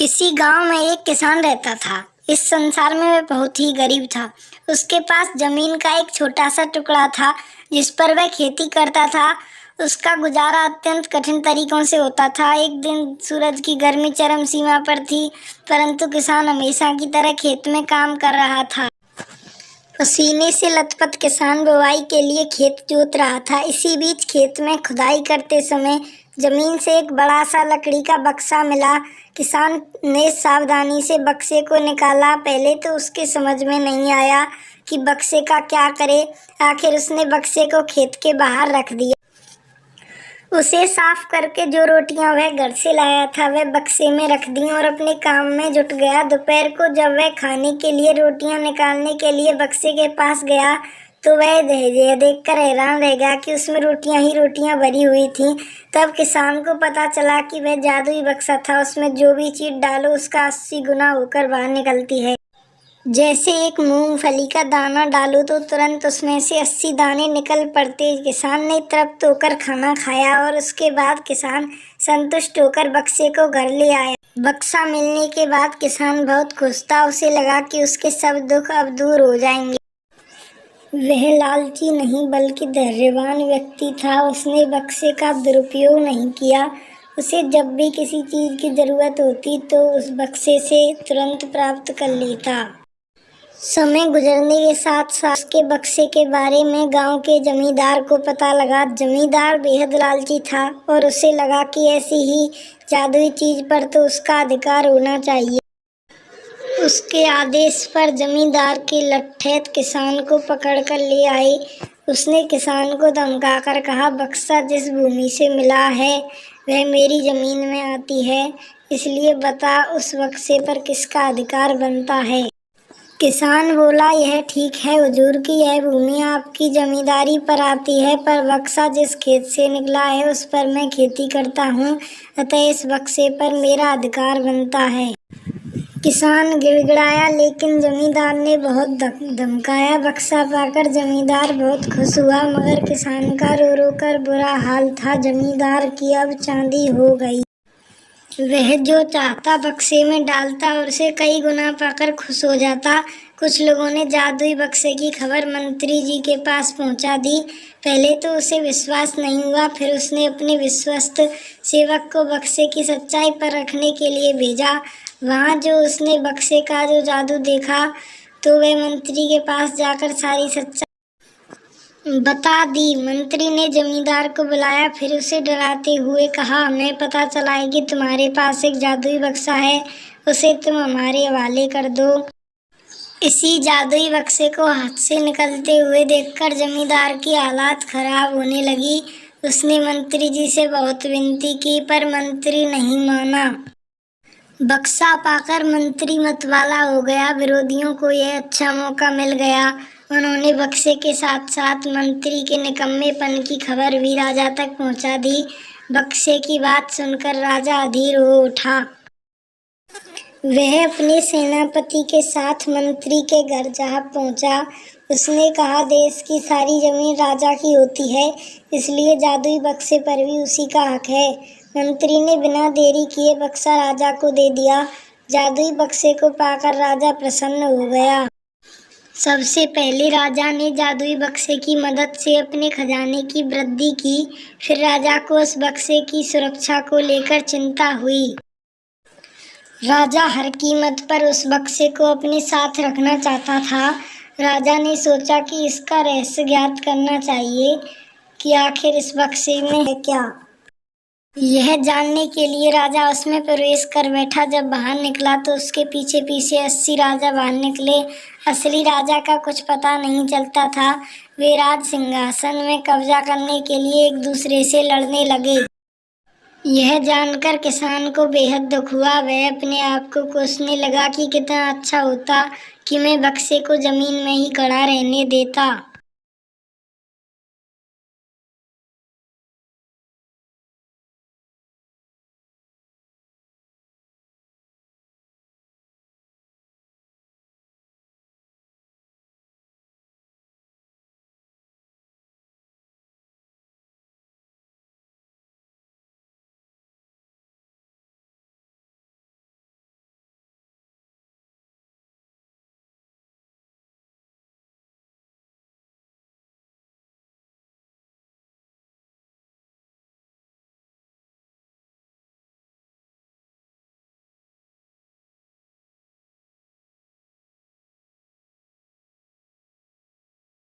किसी गांव में एक किसान रहता था। इस संसार में वह बहुत ही गरीब था। उसके पास जमीन का एक छोटा सा टुकड़ा था जिस पर वह खेती करता था। उसका गुजारा अत्यंत कठिन तरीकों से होता था। एक दिन सूरज की गर्मी चरम सीमा पर थी, परंतु किसान हमेशा की तरह खेत में काम कर रहा था। पसीने से लथपथ किसान बुवाई के लिए खेत जोत रहा था। इसी बीच खेत में खुदाई करते समय जमीन से एक बड़ा सा लकड़ी का बक्सा मिला। किसान ने सावधानी से बक्से को निकाला। पहले तो उसके समझ में नहीं आया कि बक्से का क्या करे। आखिर उसने बक्से को खेत के बाहर रख दिया। उसे साफ करके जो रोटियां वह घर से लाया था वह बक्से में रख दी और अपने काम में जुट गया। दोपहर को जब वह खाने के लिए रोटियां निकालने के लिए बक्से के पास गया तो वह यह देखकर हैरान रह गया कि उसमें रोटियां ही रोटियां भरी हुई थीं। तब किसान को पता चला कि वह जादुई बक्सा था। उसमें जो भी चीज डालो उसका 80 गुना होकर बाहर निकलती है। जैसे एक मूंगफली का दाना डालो तो तुरंत उसमें से 80 दाने निकल पड़ते। किसान ने तृप्त होकर खाना खाया और उसके बाद किसान संतुष्ट होकर बक्से को घर ले आया। बक्सा मिलने के बाद किसान बहुत खुश था। उसे लगा कि उसके सब दुख अब दूर हो जाएंगे। वह लालची नहीं बल्कि धैर्यवान व्यक्ति था। उसने बक्से का दुरुपयोग नहीं किया। उसे जब भी किसी चीज की जरूरत होती तो उस बक्से से तुरंत प्राप्त कर लेता। समय गुजरने के साथ साथ उसके बक्से के बारे में गांव के जमींदार को पता लगा। जमींदार बेहद लालची था और उसे लगा कि ऐसी ही जादुई चीज पर तो उसका अधिकार होना चाहिए। उसके आदेश पर जमींदार के लट्ठेत किसान को पकड़कर ले आए। उसने किसान को धमकाकर कहा, बक्सा जिस भूमि से मिला है वह मेरी जमीन में आती है, इसलिए बता उस बक्से पर किसका अधिकार बनता है। किसान बोला, यह ठीक है हुजूर की यह भूमि आपकी जमींदारी पर आती है, पर बक्सा जिस खेत से निकला है उस पर मैं खेती करता हूँ, अतः इस बक्से पर मेरा अधिकार बनता है। किसान गिड़गिड़ाया, लेकिन जमींदार ने बहुत धमकाया। बक्सा पाकर जमींदार बहुत खुश हुआ, मगर किसान का रो रो कर बुरा हाल था। जमींदार की अब चांदी हो गई। वह जो चाहता बक्से में डालता और उसे कई गुना पाकर खुश हो जाता। कुछ लोगों ने जादुई बक्से की खबर मंत्री जी के पास पहुंचा दी। पहले तो उसे विश्वास नहीं हुआ, फिर उसने अपने विश्वस्त सेवक को बक्से की सच्चाई पर रखने के लिए भेजा। वहां जो उसने बक्से का जो जादू देखा तो वह मंत्री के पास जाकर सारी सच्चाई बता दी। मंत्री ने जमींदार को बुलाया, फिर उसे डराते हुए कहा, हमें पता चला है कि तुम्हारे पास एक जादुई बक्सा है, उसे तुम हमारे हवाले कर दो। इसी जादुई बक्से को हाथ से निकलते हुए देखकर जमींदार की हालत खराब होने लगी। उसने मंत्री जी से बहुत विनती की, पर मंत्री नहीं माना। बक्सा पाकर मंत्री मतवाला हो गया। विरोधियों को यह अच्छा मौका मिल गया। उन्होंने बक्से के साथ साथ मंत्री के निकम्मेपन की खबर भी राजा तक पहुंचा दी। बक्से की बात सुनकर राजा अधीर हो उठा। वह अपने सेनापति के साथ मंत्री के घर जा पहुंचा। उसने कहा, देश की सारी जमीन राजा की होती है, इसलिए जादुई बक्से पर भी उसी का हक है। मंत्री ने बिना देरी किए बक्सा राजा को दे दिया। जादुई बक्से को पाकर राजा प्रसन्न हो गया। सबसे पहले राजा ने जादुई बक्से की मदद से अपने खजाने की वृद्धि की। फिर राजा को उस बक्से की सुरक्षा को लेकर चिंता हुई। राजा हर कीमत पर उस बक्से को अपने साथ रखना चाहता था। राजा ने सोचा कि इसका रहस्य ज्ञात करना चाहिए कि आखिर इस बक्से में है क्या। यह जानने के लिए राजा उसमें प्रवेश कर बैठा। जब बाहर निकला तो उसके पीछे पीछे 80 राजा बाहर निकले। असली राजा का कुछ पता नहीं चलता था। वे राज सिंहासन में कब्जा करने के लिए एक दूसरे से लड़ने लगे। यह जानकर किसान को बेहद दुख हुआ। वह अपने आप को कोसने लगा कि कितना अच्छा होता कि मैं बक्से को जमीन में ही खड़ा रहने देता।